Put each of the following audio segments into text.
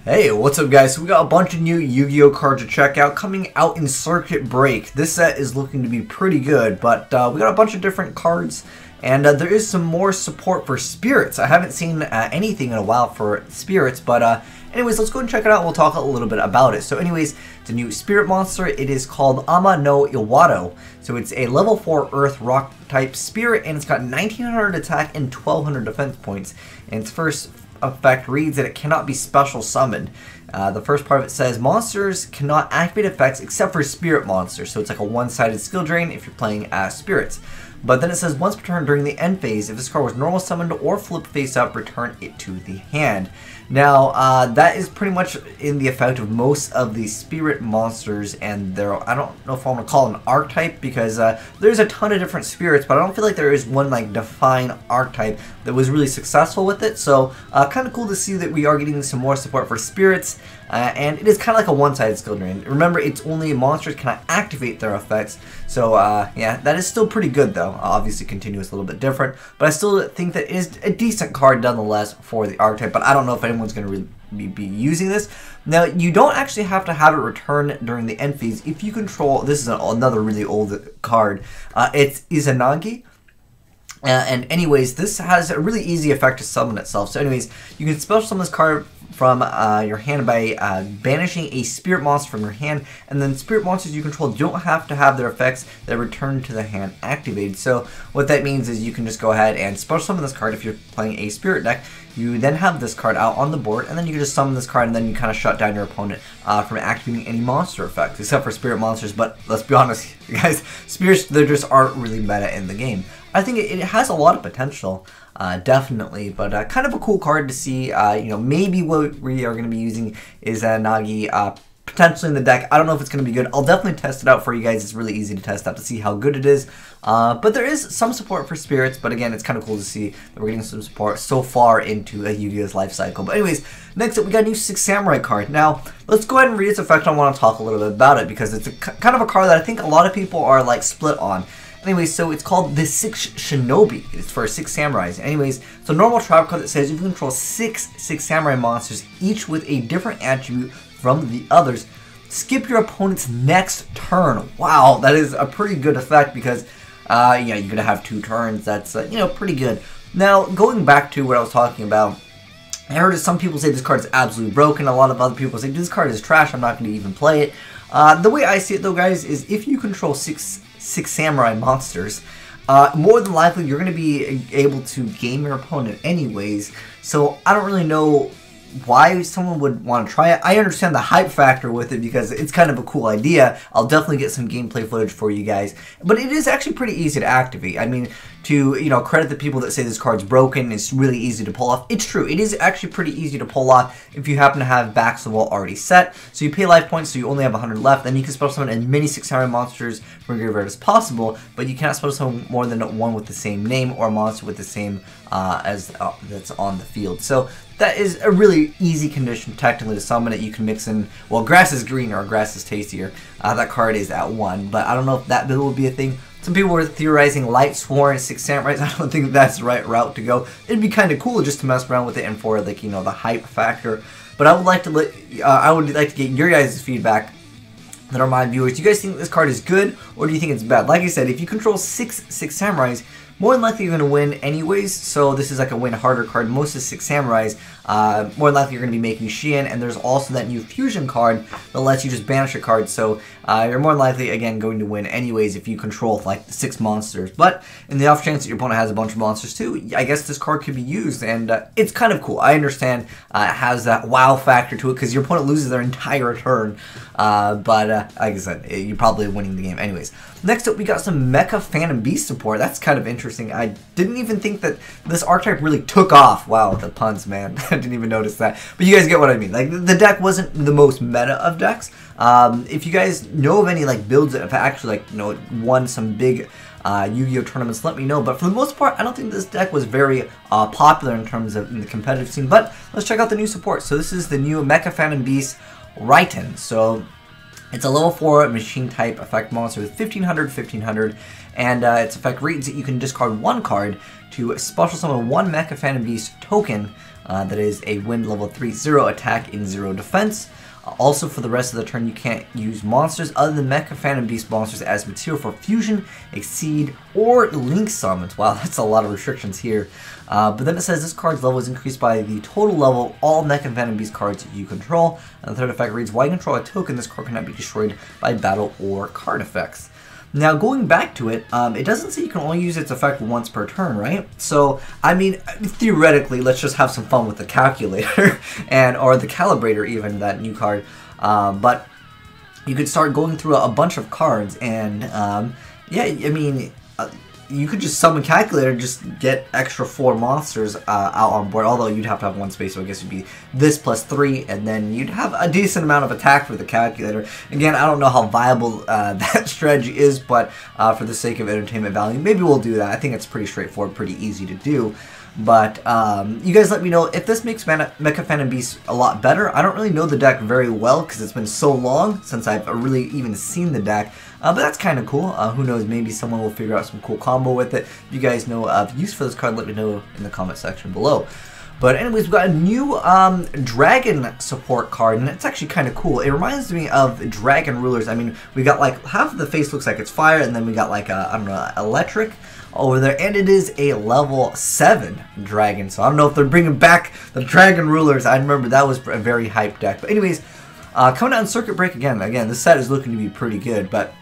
Hey, what's up guys? So we got a bunch of new Yu-Gi-Oh cards to check out coming out in Circuit Break. This set is looking to be pretty good, but we got a bunch of different cards, and there is some more support for Spirits. I haven't seen anything in a while for Spirits, but anyways, let's go and check it out and we'll talk a little bit about it. So anyways, it's a new Spirit monster. It is called Ama no Iwado. So it's a level 4 Earth Rock type Spirit, and it's got 1900 attack and 1200 defense points. And its first effect reads that it cannot be special summoned. The first part of it says monsters cannot activate effects except for spirit monsters, so it's like a one-sided skill drain if you're playing as spirits. But then it says once per turn during the end phase, if this card was normal summoned or flip face up, return it to the hand. Now that is pretty much in the effect of most of the spirit monsters, and I don't know if I want to call it an archetype because there's a ton of different spirits, but I don't feel like there is one like defined archetype that was really successful with it. So kind of cool to see that we are getting some more support for spirits, and it is kind of like a one-sided skill drain. Remember, it's only monsters cannot activate their effects, so yeah, that is still pretty good though. Obviously continuous, a little bit different, but I still think that it is a decent card nonetheless for the archetype, but I don't know if anyone's going to really be using this. Now, you don't actually have to have it return during the end phase if you control, this is another really old card, it's Izanagi. And anyways, this has a really easy effect to summon itself. So anyways, you can special summon this card from your hand by banishing a spirit monster from your hand, and then spirit monsters you control don't have to have their effects that return to the hand activated. So what that means is you can just go ahead and special summon this card if you're playing a spirit deck. You then have this card out on the board, and then you can just summon this card, and then you kind of shut down your opponent from activating any monster effects, except for spirit monsters. But let's be honest, guys, spirits, they just aren't really meta in the game. I think it has a lot of potential, definitely, but kind of a cool card to see. You know, maybe what we are going to be using is Nagi potentially in the deck. I don't know if it's going to be good. I'll definitely test it out for you guys. It's really easy to test out to see how good it is. But there is some support for spirits, but again, it's kind of cool to see that we're getting some support so far into Yu-Gi-Oh's life cycle. But anyways, next up we got a new 6 Samurai card. Now, let's go ahead and read its effect. I want to talk a little bit about it because it's kind of a card that I think a lot of people are like split on. Anyway, so it's called the 6 Shinobi. It's for 6 samurais. Anyways, it's a normal trap card that says you can control 6 samurai monsters, each with a different attribute from the others. Skip your opponent's next turn. Wow, that is a pretty good effect because, yeah, you're gonna have 2 turns. That's you know, pretty good. Now, going back to what I was talking about, I heard some people say this card is absolutely broken. A lot of other people say this card is trash. I'm not going to even play it. The way I see it, though, guys, is if you control 6 samurai monsters, more than likely you're going to be able to game your opponent anyways. So I don't really know why someone would want to try it. I understand the hype factor with it because it's kind of a cool idea. I'll definitely get some gameplay footage for you guys, but it is actually pretty easy to activate. I mean, to, you know, credit the people that say this card's broken, it's really easy to pull off. It's true. It is actually pretty easy to pull off if you happen to have backs of the wall already set. So you pay life points, so you only have 100 left. Then you can special summon as many 6 samurai monsters from your graveyard as possible, but you cannot special summon more than one with the same name or a monster with the same that's on the field. So that is a really easy condition technically to summon it. You can mix in, well, grass is greener or grass is tastier. That card is at 1, but I don't know if that build will be a thing. Some people were theorizing Light Sworn 6 Samurais. I don't think that's the right route to go. It'd be kind of cool just to mess around with it and for, like, you know, the hype factor. But I would like to get your guys' feedback that are my viewers. Do you guys think this card is good, or do you think it's bad? Like I said, if you control 6 Samurais, more than likely you're going to win anyways, so this is like a win harder card. Most of 6 Samurais, more than likely you're going to be making Shien, and there's also that new fusion card that lets you just banish a card, so you're more than likely, again, going to win anyways if you control like the 6 monsters. But in the off chance that your opponent has a bunch of monsters too, I guess this card could be used, and it's kind of cool. I understand it has that wow factor to it because your opponent loses their entire turn, but like I said, you're probably winning the game anyways. Next up, we got some Mecha Phantom Beast support. That's kind of interesting. I didn't even think that this archetype really took off. Wow, the puns, man. I didn't even notice that. But you guys get what I mean. Like, the deck wasn't the most meta of decks. If you guys know of any like builds that have actually, like, you know, won some big Yu-Gi-Oh tournaments, let me know. But for the most part, I don't think this deck was very popular in terms of the competitive scene. But let's check out the new support. So this is the new Mecha Phantom Beast Raiten. So it's a level 4 machine type effect monster with 1500, and its effect reads that you can discard 1 card to special summon 1 Mecha Phantom Beast token That is a wind level 3, 0 attack and 0 defense. Also, for the rest of the turn, you can't use monsters other than Mecha Phantom Beast monsters as material for fusion, exceed, or link summons. Wow, that's a lot of restrictions here. But then it says this card's level is increased by the total level of all Mecha Phantom Beast cards you control. And the third effect reads, while you control a token, this card cannot be destroyed by battle or card effects. Now, going back to it, it doesn't say you can only use its effect once per turn, right? So, I mean, theoretically, let's just have some fun with the calculator, or the calibrator even, that new card. But you could start going through a bunch of cards, and, yeah, I mean, you could just summon calculator, just get extra 4 monsters out on board, although you'd have to have 1 space, so I guess it'd be this plus 3, and then you'd have a decent amount of attack for the calculator. Again, I don't know how viable that strategy is, but for the sake of entertainment value, maybe we'll do that. I think it's pretty straightforward, pretty easy to do. But you guys let me know if this makes Mecha Phantom Beast a lot better. I don't really know the deck very well because it's been so long since I've really even seen the deck. But that's kind of cool. Who knows, maybe someone will figure out some cool combo with it. If you guys know of use for this card, let me know in the comment section below. But anyways, we've got a new dragon support card, and it's actually kind of cool. It reminds me of dragon rulers. I mean, we got like half of the face looks like it's fire, and then we got like a, I don't know, electric over there, and it is a level 7 dragon. So I don't know if they're bringing back the dragon rulers. I remember that was a very hyped deck. But anyways, coming out in Circuit Break again, this set is looking to be pretty good. But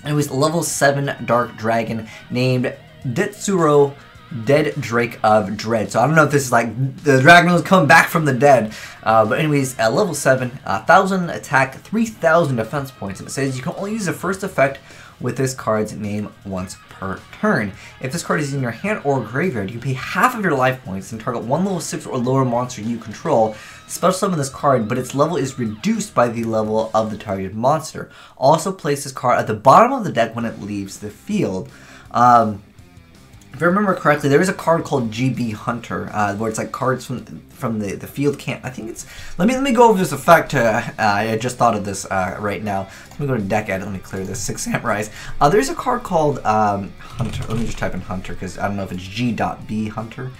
anyways, level 7 dark dragon named Detsuro, Dead Drake of Dread. So I don't know if this is like the dragon was coming back from the dead. But anyways, at level 7, 1,000 attack, 3,000 defense points. And it says you can only use the first effect with this card's name once per turn. If this card is in your hand or graveyard, you pay half of your life points and target one level 6 or lower monster you control. Special summon this card, but its level is reduced by the level of the targeted monster. Also place this card at the bottom of the deck when it leaves the field. If I remember correctly, there is a card called GB Hunter, where it's like cards from the field can't. I think it's. Let me go over this effect. I just thought of this right now. Let me go to deck edit. Let me clear this. 6 Samurais. There's a card called Hunter. Let me just type in Hunter because I don't know if it's G.B Hunter.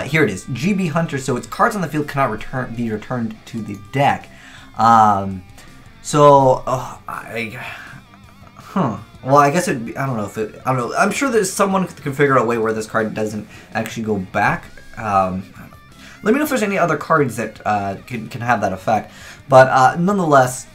Here it is, GB Hunter. So its cards on the field cannot be returned to the deck. Well, I guess it'd be, I don't know if it, I don't know. I'm sure there's someone who can figure out a way where this card doesn't actually go back. Let me know if there's any other cards that can have that effect. But nonetheless,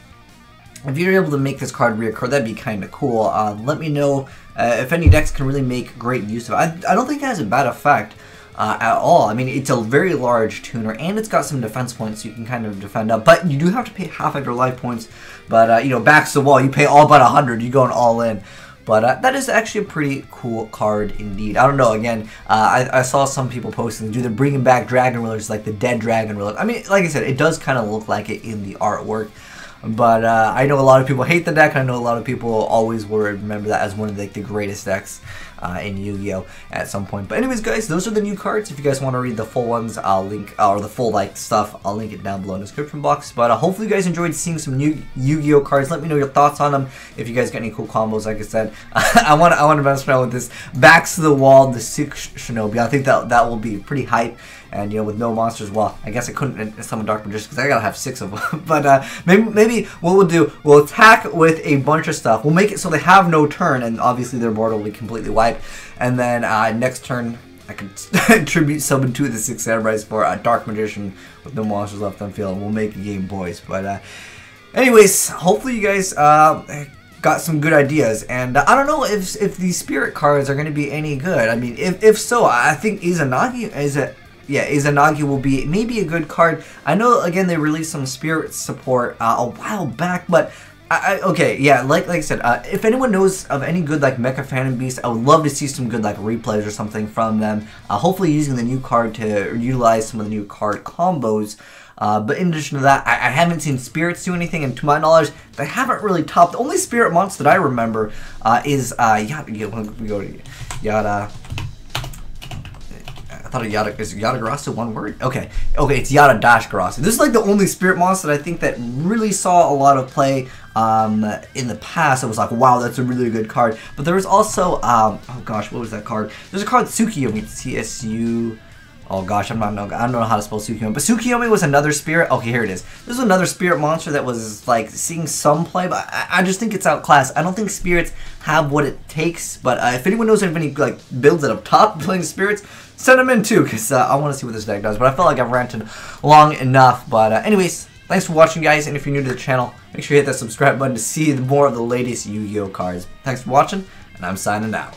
if you're able to make this card reoccur, that'd be kind of cool. Let me know if any decks can really make great use of it. I don't think it has a bad effect at all. I mean, it's a very large tuner, and it's got some defense points, so you can kind of defend up. But you do have to pay half of your life points. But, you know, backs to the wall, you pay all but 100, you're going all in. But that is actually a pretty cool card indeed. I don't know, again, I saw some people posting, they're bringing back Dragon Rulers, like the dead Dragon Ruler. I mean, like I said, it does kind of look like it in the artwork. But I know a lot of people hate the deck, and I know a lot of people always will remember that as one of the greatest decks in Yu-Gi-Oh! At some point. But anyways, guys, those are the new cards. If you guys want to read the full ones, I'll link, or the full stuff, I'll link it down below in the description box. But hopefully you guys enjoyed seeing some new Yu-Gi-Oh! Cards. Let me know your thoughts on them. If you guys got any cool combos, like I said, I want to mess around with this backs to the wall, the 6 Shinobi. I think that will be pretty hype. And, you know, with no monsters, well, I guess I couldn't summon Dark Magician because I gotta have 6 of them. But maybe what we'll do, we'll attack with a bunch of stuff. We'll make it so they have no turn, and obviously their board will be completely wiped. And then next turn, I can tribute summon 2 of the 6 Samurais for a Dark Magician with no monsters left on field. We'll make a game, boys. But anyways, hopefully you guys got some good ideas. And I don't know if these spirit cards are going to be any good. I mean, if so, I think Izanagi will be maybe a good card. I know, again, they released some spirit support a while back, but okay, yeah, like I said, if anyone knows of any good like Mecha Phantom Beast, I would love to see some good like replays or something from them. Hopefully using the new card to utilize some of the new card combos. But in addition to that, I haven't seen spirits do anything, and to my knowledge, they haven't really topped. The only spirit monster that I remember is Yada. We go to Yada. I thought is Yatagarasu one word? Okay, it's Yada Garasu. This is like the only spirit monster that I think that really saw a lot of play in the past. It was like, wow, that's a really good card. But there was also, oh gosh, what was that card? There's a card, Tsukiyomi, Oh gosh, I don't know how to spell Tsukiyomi. But Tsukiyomi was another spirit. Okay, here it is. This is another spirit monster that was like seeing some play, but I just think it's outclassed. I don't think spirits have what it takes. But if anyone knows of any like builds that are top playing spirits, send them in too, because I want to see what this deck does. But I felt like I've ranted long enough. But anyways, thanks for watching, guys. And if you're new to the channel, make sure you hit that subscribe button to see more of the latest Yu-Gi-Oh cards. Thanks for watching, and I'm signing out.